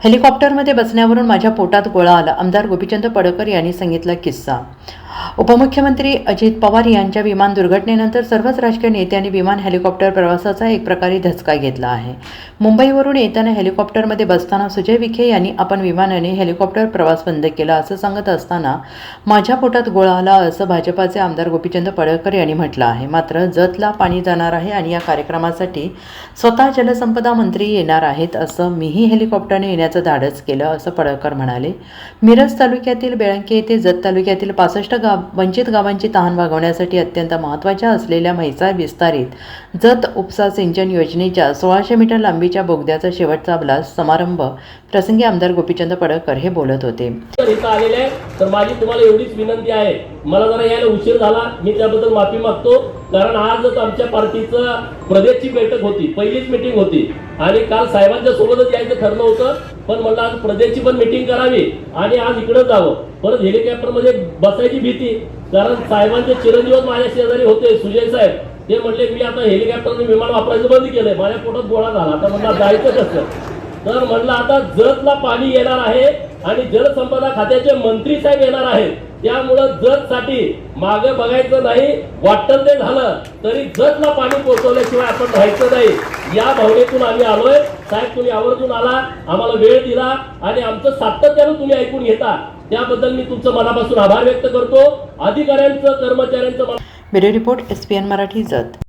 हेलिकॉप्टरमध्ये बसण्यावरून माझ्या पोटात गोळा आला. आमदार गोपीचंद पडळकर यांनी सांगितला किस्सा. उपमुख्यमंत्री अजित पवार यांच्या विमान दुर्घटनेनंतर सर्वच राजकीय नेत्यांनी विमान हेलिकॉप्टर प्रवासाचा एक प्रकारे धसका घेतला आहे. मुंबईवरून येताना हेलिकॉप्टरमध्ये बसताना सुजय विखे यांनी आपण विमानाने हेलिकॉप्टर प्रवास बंद केला असं सांगत असताना माझ्या पोटात गोळा आला असं भाजपाचे आमदार गोपीचंद पडळकर यांनी म्हटलं आहे. मात्र जतला पाणी जाणार आहे आणि या कार्यक्रमासाठी स्वतः जलसंपदा मंत्री येणार आहेत असं मीही हेलिकॉप्टरने येण्याचं धाडस केलं असं पडळकर म्हणाले. मिरज तालुक्यातील बेळंकी येथे जत तालुक्यातील 65 वंचित गावांची तहान भागवण्यासाठी अत्यंत महत्त्वाच्या असलेल्या म्हैसाळ विस्तारित जत उपसा सिंचन योजनेच्या 1600 मीटर लांबीच्या बोगद्याचा शेवटचा ब्लास्ट समारंभ प्रसंगी आमदार गोपीचंद पडळकर हे बोलत होते. तर माझी तुम्हाला एवढीच विनंती आहे, मला जरा यायला उशीर झाला, मी त्याबद्दल माफी मागतो. कारण आजच आमच्या पार्टीचं प्रदेशची बैठक होती, पहिलीच मीटिंग होती आणि काल साहेबांच्या सोबतच यायचं ठरलं होतं. पण म्हणलं आज प्रदेशची पण मीटिंग करावी आणि आज इकडे जावं. परत हेलिकॉप्टरमध्ये बसायची भीती, कारण साहेबांचे चिरंजीव माझ्या शेजारी होते सुजय साहेब. ते म्हटले मी आता हेलिकॉप्टरने विमान वापरायचं बंद केलंय, माझ्या पोटात गोळा झाला, आता म्हणलं जायचं कसं. तर म्हणलं आता जतला पाणी येणार आहे आणि जलसंपदा खात्याचे मंत्री साहेब येणार आहेत, त्यामुळं जतसाठी मागे बघायचं नाही. वाटतं ते झालं तरी जतला पाणी पोहोचवल्याशिवाय आपण राहायचं नाही, या भावनेतून आम्ही आलोय. साहेब तुम्ही आवर्जून आला, आम्हाला वेळ दिला आणि आमचं सातत्यानं तुम्ही ऐकून घेता, त्याबद्दल मी तुमचं मनापासून आभार व्यक्त करतो. अधिकाऱ्यांचं कर्मचाऱ्यांचं. Bureau report SPN Marathi Jat.